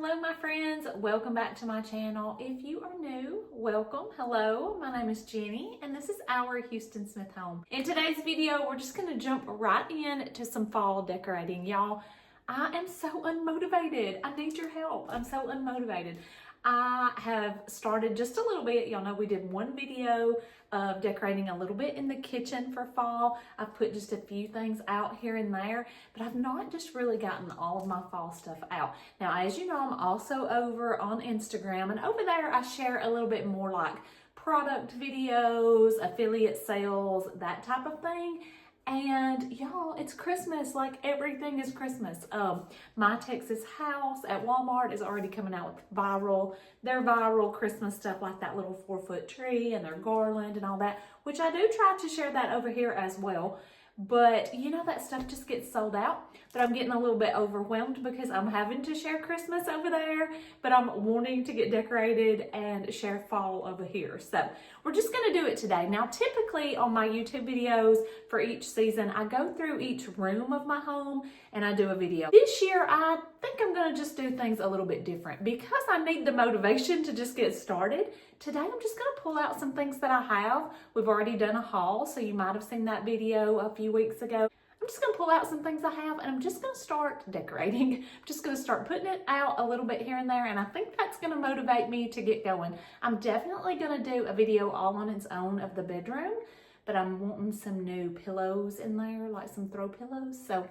Hello my friends, welcome back to my channel. If you are new, welcome. Hello, my name is Jenny and this is our Houston Smith home. In today's video, we're just gonna jump right in to some fall decorating. Y'all, I am so unmotivated. I need your help. I'm so unmotivated. I have started just a little bit. Y'all know we did one video of decorating a little bit in the kitchen for fall. I've put just a few things out here and there, but I've not just really gotten all of my fall stuff out. Now, as you know, I'm also over on Instagram, and over there I share a little bit more like product videos, affiliate sales, that type of thing. And y'all, it's Christmas, like everything is Christmas. My Texas house at Walmart is already coming out with their viral Christmas stuff, like that little 4-foot tree and their garland and all that, which I do try to share that over here as well. But you know, that stuff just gets sold out. But I'm getting a little bit overwhelmed because I'm having to share Christmas over there, but I'm wanting to get decorated and share fall over here. So we're just gonna do it today. Now, typically on my YouTube videos for each season, I go through each room of my home and I do a video. This year, I think I'm gonna just do things a little bit different because I need the motivation to just get started. Today, I'm just gonna pull out some things that I have. We've already done a haul, so you might have seen that video a few weeks ago. I'm just gonna pull out some things I have and I'm just gonna start decorating. I'm just gonna start putting it out a little bit here and there, and I think that's gonna motivate me to get going. I'm definitely gonna do a video all on its own of the bedroom, but I'm wanting some new pillows in there, like some throw pillows. So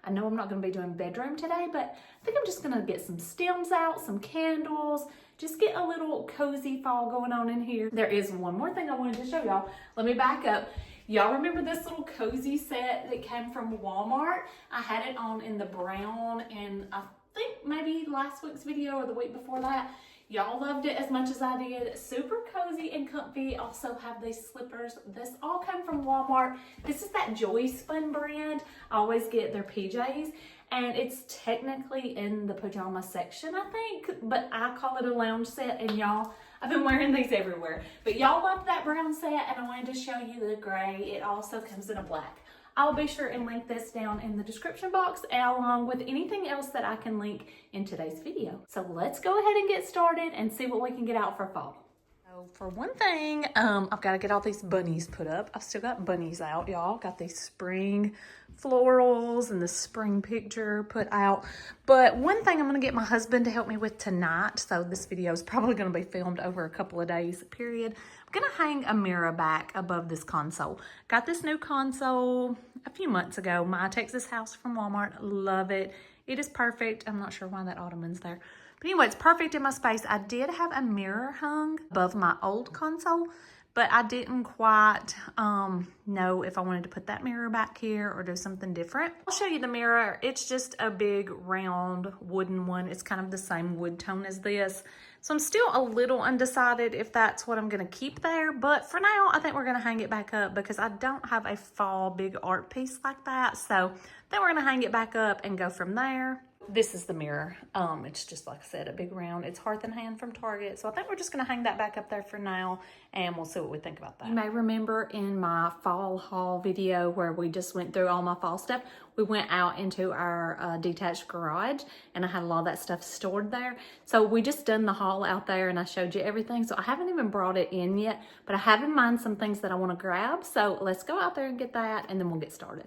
I know I'm not gonna be doing bedroom today, but I think I'm just gonna get some stems out, some candles, just get a little cozy fall going on in here. There is one more thing I wanted to show y'all. Let me back up. Y'all remember this little cozy set that came from Walmart? I had it on in the brown, and I think maybe last week's video or the week before that. Y'all loved it as much as I did. Super cozy and comfy. Also have these slippers. This all came from Walmart. This is that Joy Spun brand. I always get their PJs, and it's technically in the pajama section, I think, but I call it a lounge set, and y'all, I've been wearing these everywhere. But y'all loved that brown set, and I wanted to show you the gray. It also comes in a black. I'll be sure and link this down in the description box along with anything else that I can link in today's video. So let's go ahead and get started and see what we can get out for fall. So for one thing, I've got to get all these bunnies put up. I've still got bunnies out, y'all. Got these spring florals and the spring picture put out. But one thing I'm going to get my husband to help me with tonight, so this video is probably going to be filmed over a couple of days period. I'm going to hang a mirror back above this console. Got this new console a few months ago. My Texas house from Walmart. Love it. It is perfect. I'm not sure why that ottoman's there. But anyway, it's perfect in my space. I did have a mirror hung above my old console, but I didn't quite know if I wanted to put that mirror back here or do something different. I'll show you the mirror. It's just a big round wooden one. It's kind of the same wood tone as this. So I'm still a little undecided if that's what I'm gonna keep there, but for now, I think we're gonna hang it back up because I don't have a fall big art piece like that. So then we're gonna hang it back up and go from there. This is the mirror. It's just, like I said, a big round. It's Hearth and Hand from Target. So I think we're just going to hang that back up there for now, and we'll see what we think about that. You may remember in my fall haul video where we just went through all my fall stuff, we went out into our detached garage, and I had a lot of that stuff stored there. So we just done the haul out there, and I showed you everything. So I haven't even brought it in yet, but I have in mind some things that I want to grab. So let's go out there and get that, and then we'll get started.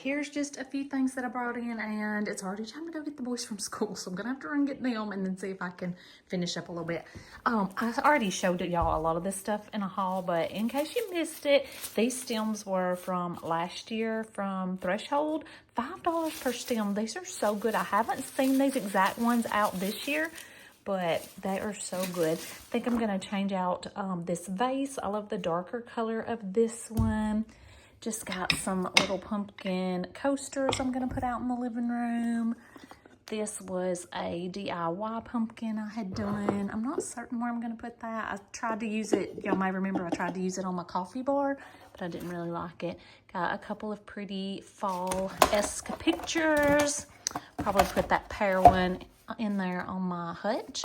Here's just a few things that I brought in, and it's already time to go get the boys from school, so I'm gonna have to run get them and then see if I can finish up a little bit. I already showed y'all a lot of this stuff in a haul, but in case you missed it, these stems were from last year from Threshold. $5 per stem. These are so good. I haven't seen these exact ones out this year, but they are so good. I think I'm gonna change out this vase. I love the darker color of this one. Just got some little pumpkin coasters I'm going to put out in the living room. This was a DIY pumpkin I had done. I'm not certain where I'm going to put that. I tried to use it. Y'all may remember I tried to use it on my coffee bar, but I didn't really like it. Got a couple of pretty fall-esque pictures. Probably put that pear one in there on my hutch.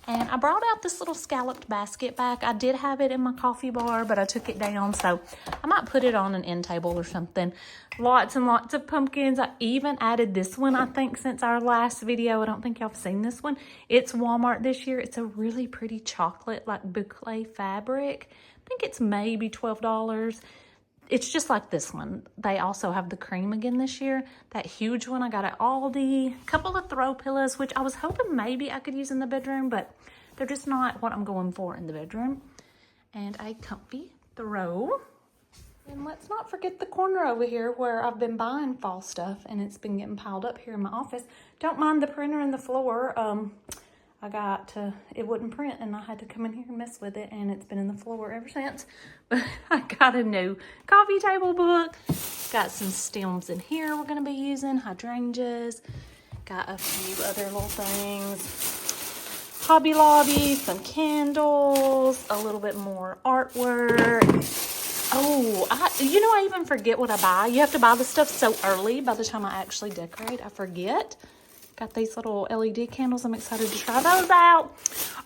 And I brought out this little scalloped basket back. I did have it in my coffee bar, but I took it down, so I might put it on an end table or something. Lots and lots of pumpkins. I even added this one, I think, since our last video. I don't think y'all have seen this one. It's Walmart this year. It's a really pretty chocolate, like boucle fabric. I think it's maybe $12. It's just like this one. They also have the cream again this year. That huge one I got at Aldi. A couple of throw pillows, which I was hoping maybe I could use in the bedroom, but they're just not what I'm going for in the bedroom. And a comfy throw. And let's not forget the corner over here where I've been buying fall stuff and it's been getting piled up here in my office. Don't mind the printer and the floor. It wouldn't print and I had to come in here and mess with it, and it's been in the floor ever since. But I got a new coffee table book. Got some stems in here we're gonna be using, hydrangeas. Got a few other little things. Hobby Lobby, some candles, a little bit more artwork. Oh, I even forget what I buy. You have to buy the stuff so early. By the time I actually decorate, I forget. Got these little LED candles. I'm excited to try those out.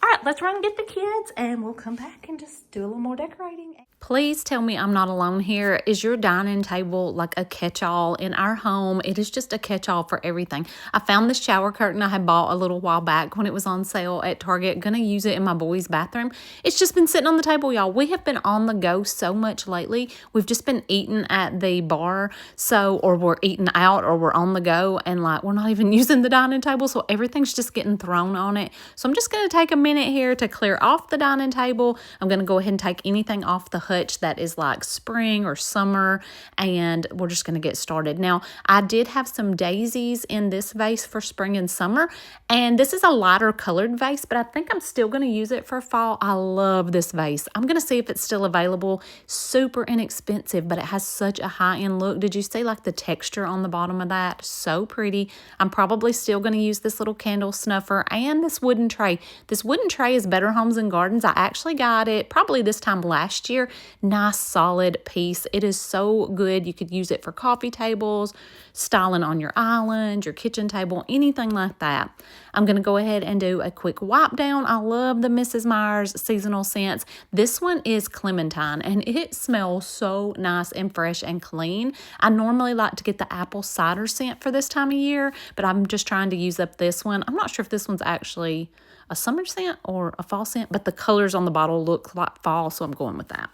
All right, let's run and get the kids, and we'll come back and just do a little more decorating. Please tell me I'm not alone here. Is your dining table like a catch-all in our home? It is just a catch-all for everything. I found this shower curtain I had bought a little while back when it was on sale at Target. Gonna use it in my boys' bathroom. It's just been sitting on the table, y'all. We have been on the go so much lately. We've just been eating at the bar, or we're eating out, or we're on the go, and like we're not even using the dining table, so everything's just getting thrown on it. So I'm just gonna take a minute here to clear off the dining table. I'm gonna go ahead and take anything off the hutch that is like spring or summer, and we're just going to get started. Now, I did have some daisies in this vase for spring and summer, and this is a lighter colored vase, but I think I'm still going to use it for fall. I love this vase. I'm going to see if it's still available. Super inexpensive, but it has such a high-end look. Did you see like the texture on the bottom of that? So pretty. I'm probably still going to use this little candle snuffer and this wooden tray. This wooden tray is Better Homes and Gardens. I actually got it probably this time last year. Nice solid piece. It is so good. You could use it for coffee tables, styling on your island, your kitchen table, anything like that. I'm going to go ahead and do a quick wipe down. I love the Mrs. Meyer's seasonal scents. This one is clementine, and it smells so nice and fresh and clean. I normally like to get the apple cider scent for this time of year, but I'm just trying to use up this one. I'm not sure if this one's actually a summer scent or a fall scent, but the colors on the bottle look like fall, so I'm going with that.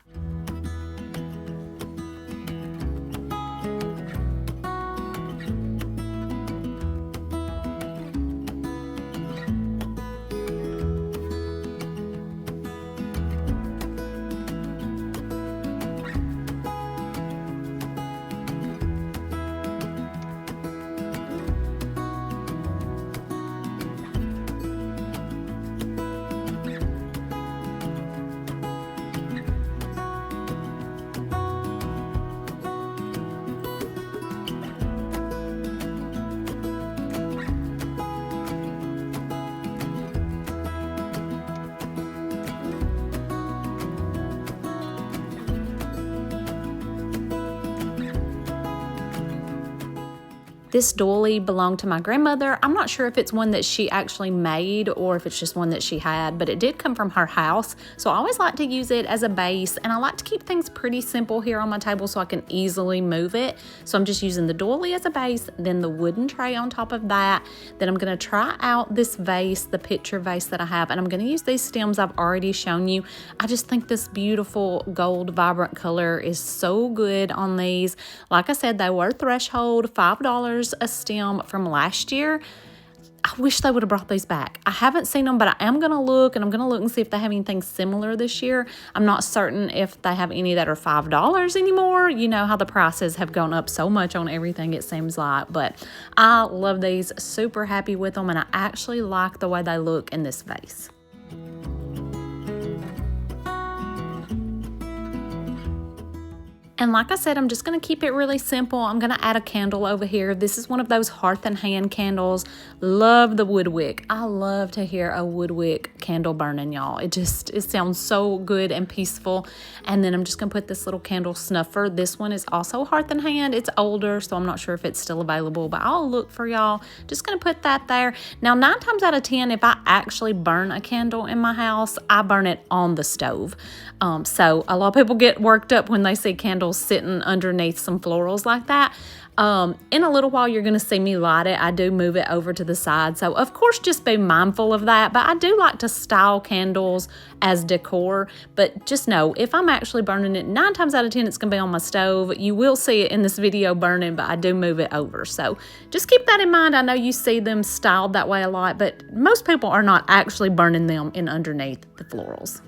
This doily belonged to my grandmother. I'm not sure if it's one that she actually made or if it's just one that she had, but it did come from her house. So I always like to use it as a base, and I like to keep things pretty simple here on my table so I can easily move it. So I'm just using the doily as a base, then the wooden tray on top of that. Then I'm gonna try out this vase, the picture vase that I have, and I'm gonna use these stems I've already shown you. I just think this beautiful gold vibrant color is so good on these. Like I said, they were threshold, $5 a stem from last year. I wish they would have brought these back. I haven't seen them, but I am going to look, and I'm going to look and see if they have anything similar this year. I'm not certain if they have any that are $5 anymore. You know how the prices have gone up so much on everything, it seems like. But I love these, super happy with them, and I actually like the way they look in this vase. And like I said, I'm just going to keep it really simple. I'm going to add a candle over here. This is one of those hearth and hand candles. Love the wood wick. I love to hear a wood wick candle burning, y'all. It sounds so good and peaceful. And then I'm just going to put this little candle snuffer. This one is also hearth and hand. It's older, so I'm not sure if it's still available, but I'll look for y'all. Just going to put that there. Now, 9 times out of 10, if I actually burn a candle in my house, I burn it on the stove. So a lot of people get worked up when they see candles sitting underneath some florals like that. In a little while, you're going to see me light it. I do move it over to the side. So, of course, just be mindful of that. But I do like to style candles as decor. But just know, if I'm actually burning it, 9 times out of 10, it's going to be on my stove. You will see it in this video burning, but I do move it over. So, just keep that in mind. I know you see them styled that way a lot, but most people are not actually burning them in underneath the florals.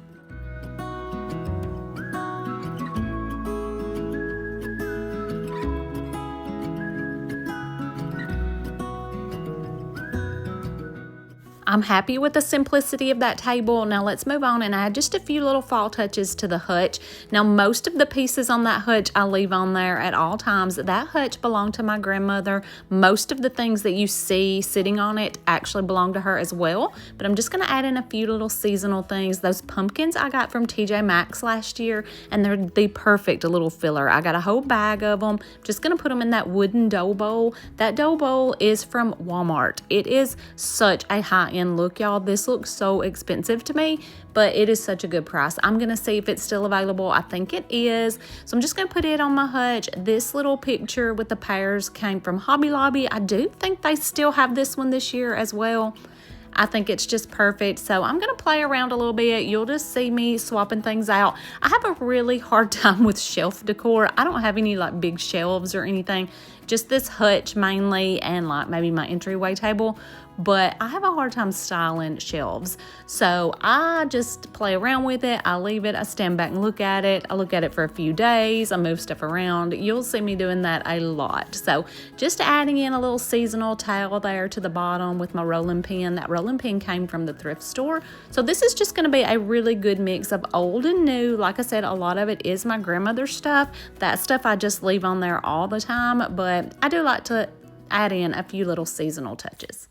I'm happy with the simplicity of that table. Now let's move on and add just a few little fall touches to the hutch. Now most of the pieces on that hutch I leave on there at all times. That hutch belonged to my grandmother. Most of the things that you see sitting on it actually belong to her as well. But I'm just going to add in a few little seasonal things. Those pumpkins I got from TJ Maxx last year, and they're the perfect little filler. I got a whole bag of them. Just going to put them in that wooden dough bowl. That dough bowl is from Walmart. It is such a high-end look, y'all. This looks so expensive to me, but it is such a good price. I'm gonna see if it's still available. I think it is, so I'm just gonna put it on my hutch. This little picture with the pears came from Hobby Lobby. I do think they still have this one this year as well. I think it's just perfect. So I'm going to play around a little bit. You'll just see me swapping things out. I have a really hard time with shelf decor. I don't have any like big shelves or anything. Just this hutch mainly, and like maybe my entryway table. But I have a hard time styling shelves. So I just play around with it. I leave it. I stand back and look at it. I look at it for a few days. I move stuff around. You'll see me doing that a lot. So just adding in a little seasonal towel there to the bottom with my rolling pin. That rolling pin came from the thrift store. So this is just going to be a really good mix of old and new. Like I said, a lot of it is my grandmother's stuff. That stuff I just leave on there all the time. But I do like to add in a few little seasonal touches.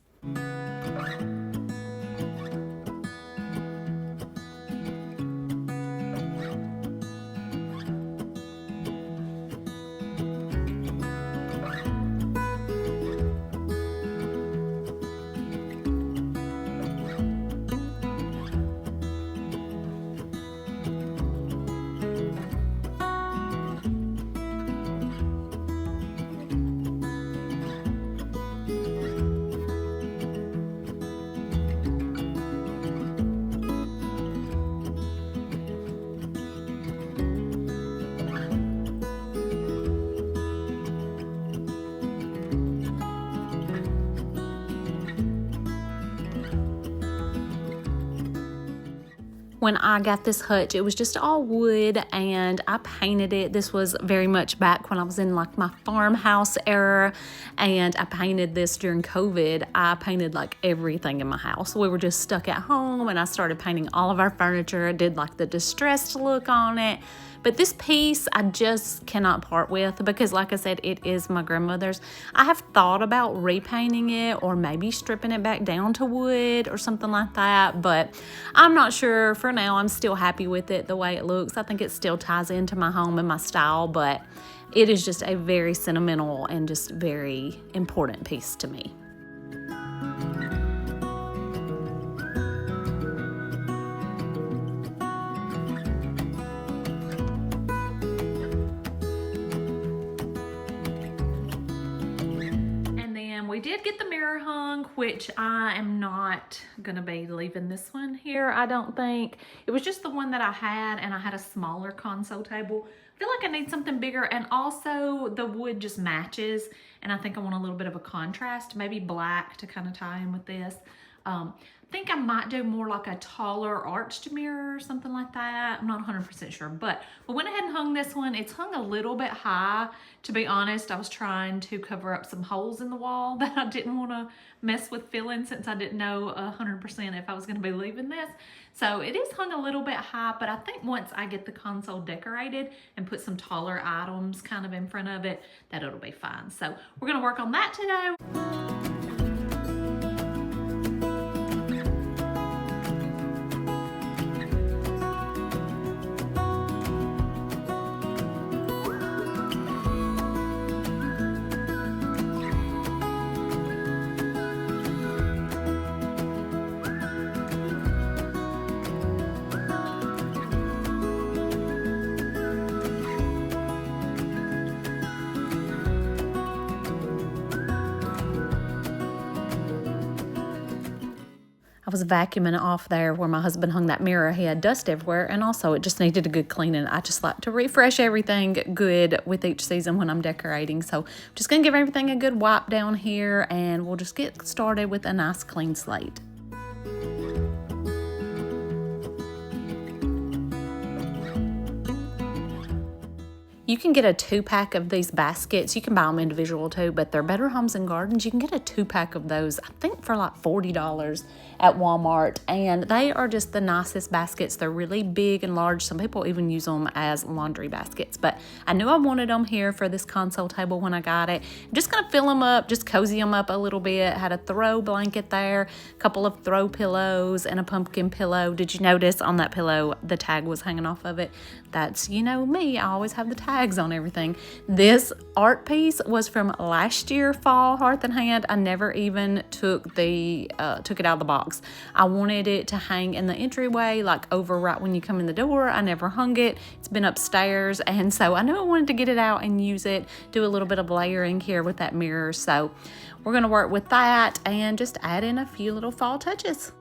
When I got this hutch, it was just all wood and I painted it. This was very much back when I was in like my farmhouse era, and I painted this during COVID. I painted like everything in my house. We were just stuck at home and I started painting all of our furniture. I did like the distressed look on it. But this piece I just cannot part with because, like I said, it is my grandmother's. I have thought about repainting it or maybe stripping it back down to wood or something like that, but I'm not sure. For now, I'm still happy with it the way it looks. I think it still ties into my home and my style, but it is just a very sentimental and just very important piece to me. We did get the mirror hung, which I am not going to be leaving this one here, I don't think. It was just the one that I had, and I had a smaller console table. I feel like I need something bigger, and also the wood just matches, and I think I want a little bit of a contrast, maybe black to kind of tie in with this. I think I might do more like a taller arched mirror or something like that. I'm not 100% sure, but we went ahead and hung this one. It's hung a little bit high. To be honest, I was trying to cover up some holes in the wall that I didn't want to mess with filling since I didn't know 100% if I was going to be leaving this. So it is hung a little bit high, but I think once I get the console decorated and put some taller items kind of in front of it, that it'll be fine. So we're going to work on that today. I was vacuuming off there where my husband hung that mirror. He had dust everywhere, and also it just needed a good cleaning. I just like to refresh everything good with each season when I'm decorating. So I'm just going to give everything a good wipe down here, and we'll just get started with a nice clean slate. You can get a 2-pack of these baskets. You can buy them individual too, but they're Better Homes and Gardens. You can get a 2-pack of those, I think for like $40 at Walmart. And they are just the nicest baskets. They're really big and large. Some people even use them as laundry baskets. But I knew I wanted them here for this console table when I got it. I'm just going to fill them up, just cozy them up a little bit. Had a throw blanket there, a couple of throw pillows, and a pumpkin pillow. Did you notice on that pillow the tag was hanging off of it? That's, you know me, I always have the tags on everything. This art piece was from last year fall Hearth and Hand. I never even took it out of the box. I wanted it to hang in the entryway, like over right when you come in the door. I never hung it. It's been upstairs, and so I knew I wanted to get it out and use it, do a little bit of layering here with that mirror. So we're going to work with that and just add in a few little fall touches.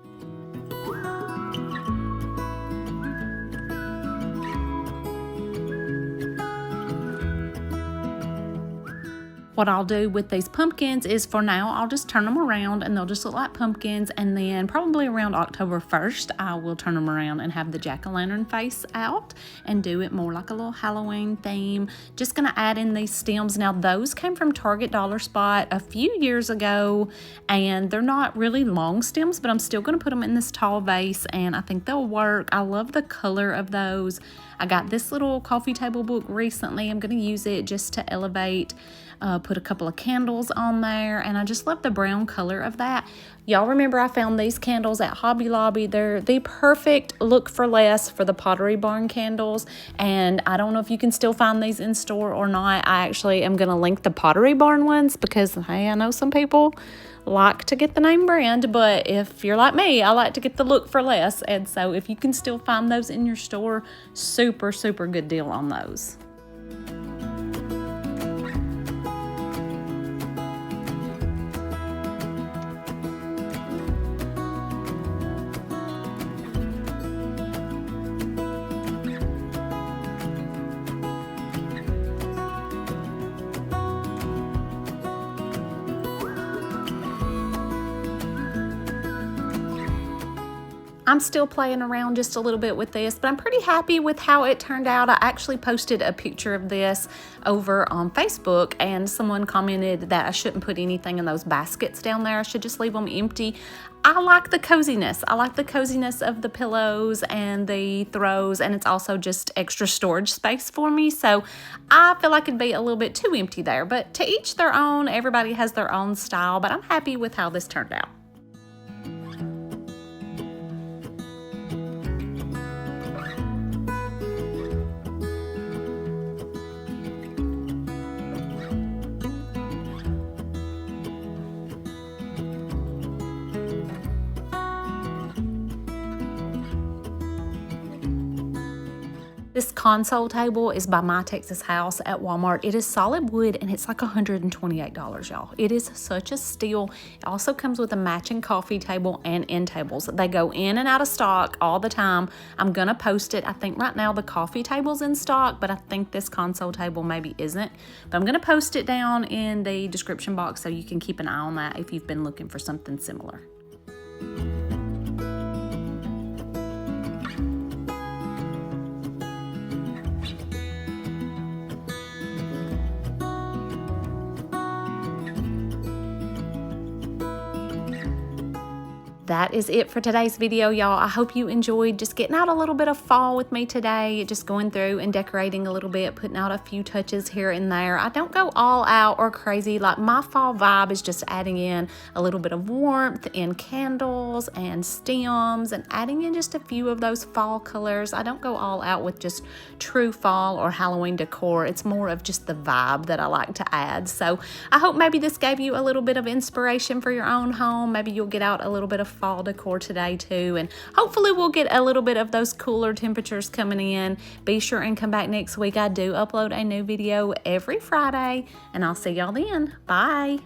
What I'll do with these pumpkins is for now, I'll just turn them around and they'll just look like pumpkins. And then probably around October 1st, I will turn them around and have the jack-o'-lantern face out and do it more like a little Halloween theme. Just gonna add in these stems. Now those came from Target Dollar Spot a few years ago, and they're not really long stems, but I'm still gonna put them in this tall vase and I think they'll work. I love the color of those. I got this little coffee table book recently. I'm gonna use it just to elevate, put a couple of candles on there, and I just love the brown color of that. Y'all remember I found these candles at Hobby Lobby. They're the perfect look for less for the Pottery Barn candles, and I don't know if you can still find these in store or not. I actually am going to link the Pottery Barn ones because, hey, I know some people like to get the name brand, but if you're like me, I like to get the look for less, and so if you can still find those in your store, super, super good deal on those. I'm still playing around just a little bit with this, but I'm pretty happy with how it turned out. I actually posted a picture of this over on Facebook, and someone commented that I shouldn't put anything in those baskets down there. I should just leave them empty. I like the coziness. I like the coziness of the pillows and the throws, and it's also just extra storage space for me. So I feel like it'd be a little bit too empty there, but to each their own. Everybody has their own style, but I'm happy with how this turned out. This console table is by My Texas House at Walmart. It is solid wood and it's like $128, y'all. It is such a steal. It also comes with a matching coffee table and end tables. They go in and out of stock all the time. I'm gonna post it. I think right now the coffee table's in stock, but I think this console table maybe isn't. But I'm gonna post it down in the description box so you can keep an eye on that if you've been looking for something similar. That is it for today's video, y'all. I hope you enjoyed just getting out a little bit of fall with me today, just going through and decorating a little bit, putting out a few touches here and there. I don't go all out or crazy. Like, my fall vibe is just adding in a little bit of warmth and candles and stems and adding in just a few of those fall colors. I don't go all out with just true fall or Halloween decor. It's more of just the vibe that I like to add. So I hope maybe this gave you a little bit of inspiration for your own home. Maybe you'll get out a little bit of fall decor today too, and hopefully we'll get a little bit of those cooler temperatures coming in. Be sure and come back next week. I do upload a new video every Friday, and I'll see y'all then. Bye.